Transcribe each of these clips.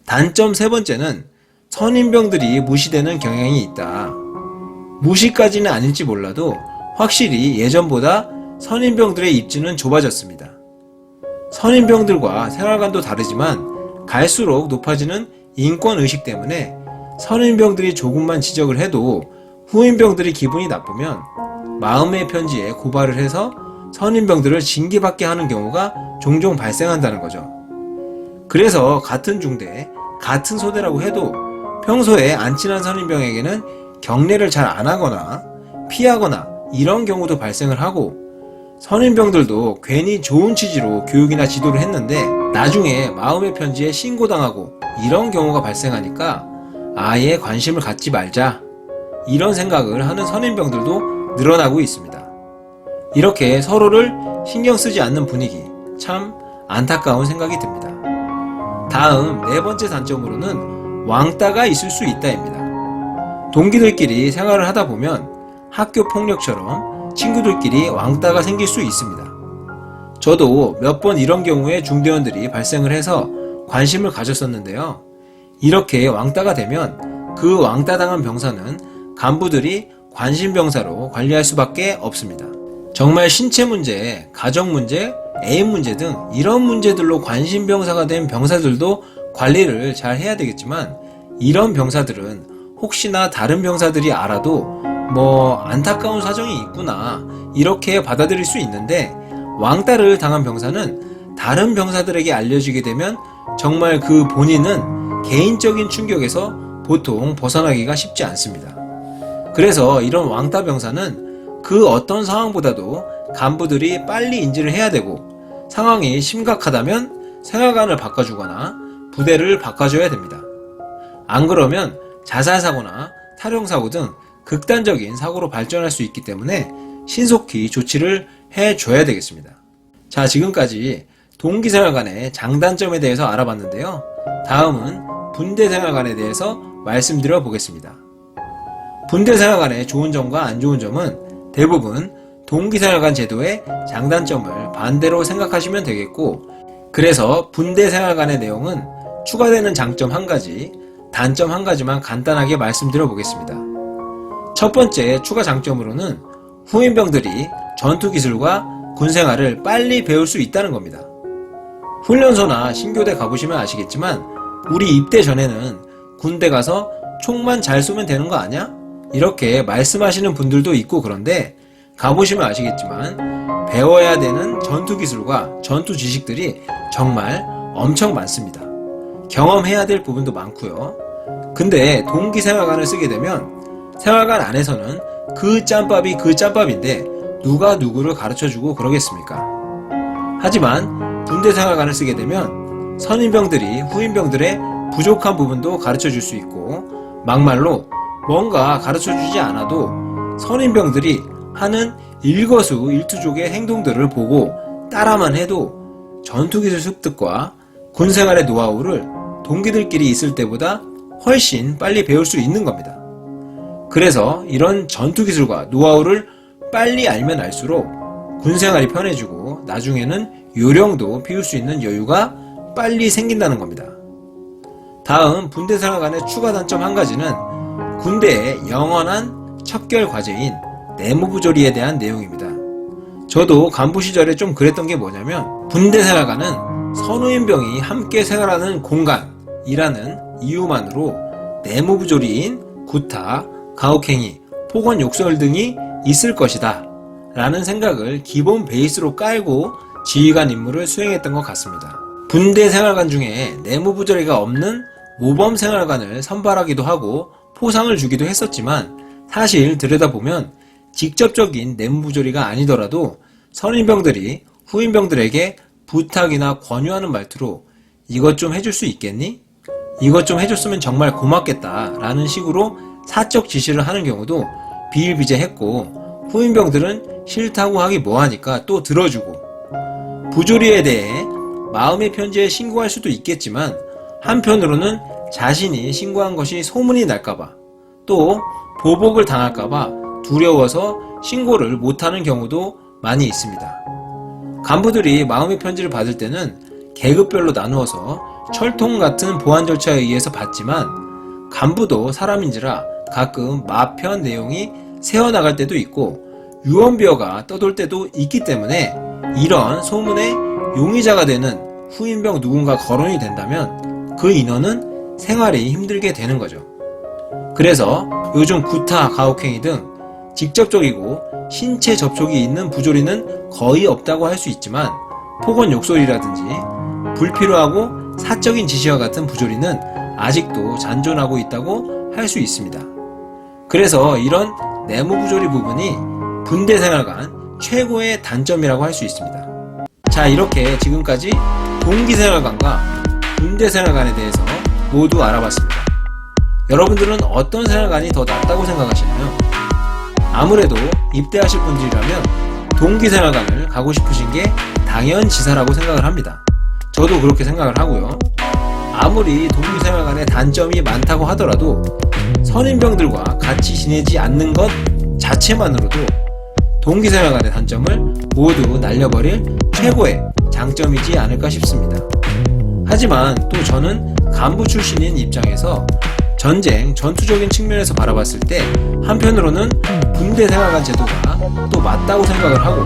단점 세 번째는 선임병들이 무시되는 경향이 있다. 무시까지는 아닐지 몰라도 확실히 예전보다 선임병들의 입지는 좁아졌습니다. 선임병들과 생활관도 다르지만 갈수록 높아지는 인권의식 때문에 선임병들이 조금만 지적을 해도 후임병들이 기분이 나쁘면 마음의 편지에 고발을 해서 선임병들을 징계받게 하는 경우가 종종 발생한다는 거죠. 그래서 같은 중대, 같은 소대라고 해도 평소에 안 친한 선임병에게는 경례를 잘 안 하거나 피하거나 이런 경우도 발생을 하고, 선임병들도 괜히 좋은 취지로 교육이나 지도를 했는데 나중에 마음의 편지에 신고당하고 이런 경우가 발생하니까 아예 관심을 갖지 말자, 이런 생각을 하는 선임병들도 늘어나고 있습니다. 이렇게 서로를 신경 쓰지 않는 분위기, 참 안타까운 생각이 듭니다. 다음 네 번째 단점으로는 왕따가 있을 수 있다입니다. 동기들끼리 생활을 하다 보면 학교 폭력처럼 친구들끼리 왕따가 생길 수 있습니다. 저도 몇 번 이런 경우에 중대원들이 발생을 해서 관심을 가졌었는데요. 이렇게 왕따가 되면 그 왕따당한 병사는 간부들이 관심병사로 관리할 수밖에 없습니다. 정말 신체 문제, 가정 문제, 애인 문제 등 이런 문제들로 관심병사가 된 병사들도 관리를 잘 해야 되겠지만, 이런 병사들은 혹시나 다른 병사들이 알아도 안타까운 사정이 있구나 이렇게 받아들일 수 있는데, 왕따를 당한 병사는 다른 병사들에게 알려지게 되면 정말 그 본인은 개인적인 충격에서 보통 벗어나기가 쉽지 않습니다. 그래서 이런 왕따 병사는 그 어떤 상황보다도 간부들이 빨리 인지를 해야 되고, 상황이 심각하다면 생활관을 바꿔주거나 부대를 바꿔줘야 됩니다. 안 그러면 자살사고나 탈영사고 등 극단적인 사고로 발전할 수 있기 때문에 신속히 조치를 해줘야 되겠습니다. 자, 지금까지 동기생활관의 장단점에 대해서 알아봤는데요. 다음은 분대생활관에 대해서 말씀드려 보겠습니다. 분대생활관의 좋은 점과 안 좋은 점은 대부분 동기생활관 제도의 장단점을 반대로 생각하시면 되겠고, 그래서 분대생활관의 내용은 추가되는 장점 한 가지, 단점 한 가지만 간단하게 말씀드려 보겠습니다. 첫 번째 추가 장점으로는 후임병들이 전투기술과 군생활을 빨리 배울 수 있다는 겁니다. 훈련소나 신교대 가보시면 아시겠지만, 우리 입대 전에는 군대 가서 총만 잘 쏘면 되는 거 아냐? 이렇게 말씀하시는 분들도 있고, 그런데 가보시면 아시겠지만 배워야 되는 전투기술과 전투 지식들이 정말 엄청 많습니다. 경험해야 될 부분도 많고요. 근데 동기생활관을 쓰게 되면 생활관 안에서는 그 짬밥이 그 짬밥인데 누가 누구를 가르쳐주고 그러겠습니까? 하지만 분대생활관을 쓰게 되면 선임병들이 후임병들의 부족한 부분도 가르쳐줄 수 있고, 막말로 뭔가 가르쳐주지 않아도 선임병들이 하는 일거수일투족의 행동들을 보고 따라만 해도 전투기술 습득과 군생활의 노하우를 동기들끼리 있을 때보다 훨씬 빨리 배울 수 있는 겁니다. 그래서 이런 전투기술과 노하우를 빨리 알면 알수록 군생활이 편해지고 나중에는 요령도 피울 수 있는 여유가 빨리 생긴다는 겁니다. 다음 분대생활관의 추가 단점 한 가지는 군대의 영원한 척결 과제인 내무부조리에 대한 내용입니다. 저도 간부 시절에 좀 그랬던 게 뭐냐면, 분대생활관은 선후임병이 함께 생활하는 공간이라는 이유만으로 내무부조리인 구타, 가혹행위, 폭언욕설 등이 있을 것이다 라는 생각을 기본 베이스로 깔고 지휘관 임무를 수행했던 것 같습니다. 분대생활관 중에 내무부조리가 없는 모범생활관을 선발하기도 하고 포상을 주기도 했었지만, 사실 들여다보면 직접적인 내무부조리가 아니더라도 선임병들이 후임병들에게 부탁이나 권유하는 말투로 이것 좀 해줄 수 있겠니? 이것 좀 해줬으면 정말 고맙겠다 라는 식으로 사적 지시를 하는 경우도 비일비재했고, 후임병들은 싫다고 하기 뭐하니까 또 들어주고, 부조리에 대해 마음의 편지에 신고할 수도 있겠지만 한편으로는 자신이 신고한 것이 소문이 날까봐, 또 보복을 당할까봐 두려워서 신고를 못하는 경우도 많이 있습니다. 간부들이 마음의 편지를 받을 때는 계급별로 나누어서 철통 같은 보안 절차에 의해서 받지만 간부도 사람인지라 가끔 마편 내용이 새어나갈 때도 있고 유언비어가 떠돌 때도 있기 때문에 이런 소문의 용의자가 되는 후임병 누군가 거론이 된다면 그 인원은 생활이 힘들게 되는 거죠. 그래서 요즘 구타, 가혹행위 등 직접적이고 신체 접촉이 있는 부조리는 거의 없다고 할 수 있지만 폭언 욕설이라든지 불필요하고 사적인 지시와 같은 부조리는 아직도 잔존하고 있다고 할 수 있습니다. 그래서 이런 내무부조리 부분이 군대생활관 최고의 단점이라고 할 수 있습니다. 자, 이렇게 지금까지 동기생활관과 군대생활관에 대해서 모두 알아봤습니다. 여러분들은 어떤 생활관이 더 낫다고 생각하시나요? 아무래도 입대하실 분들이라면 동기생활관을 가고 싶으신 게 당연지사라고 생각을 합니다. 저도 그렇게 생각을 하고요. 아무리 동기생활관에 단점이 많다고 하더라도 선임병들과 같이 지내지 않는 것 자체만으로도 동기생활관의 단점을 모두 날려버릴 최고의 장점이지 않을까 싶습니다. 하지만 또 저는 간부 출신인 입장에서 전쟁, 전투적인 측면에서 바라봤을 때 한편으로는 군대생활관 제도가 또 맞다고 생각을 하고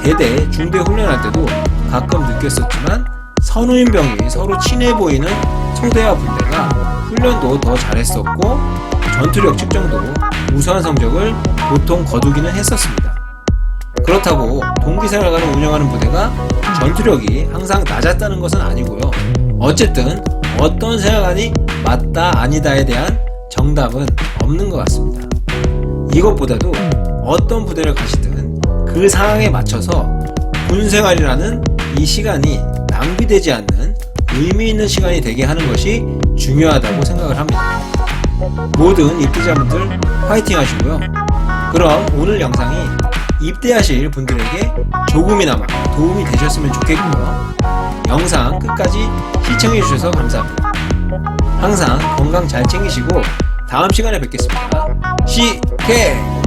대대 중대 훈련할 때도 가끔 느꼈었지만 선후임병이 서로 친해 보이는 소대와 분대가 훈련도 더 잘했었고 전투력 측정도 우수한 성적을 보통 거두기는 했었습니다. 그렇다고 동기생활관을 운영하는 부대가 전투력이 항상 낮았다는 것은 아니고요. 어쨌든 어떤 생활관이 맞다 아니다에 대한 정답은 없는 것 같습니다. 이것보다도 어떤 부대를 가시든 그 상황에 맞춰서 군생활이라는 이 시간이 낭비되지 않는 의미 있는 시간이 되게 하는 것이 중요하다고 생각을 합니다. 모든 입대자분들 화이팅 하시고요. 그럼 오늘 영상이 입대하실 분들에게 조금이나마 도움이 되셨으면 좋겠고요. 영상 끝까지 시청해주셔서 감사합니다. 항상 건강 잘 챙기시고 다음 시간에 뵙겠습니다. 시계!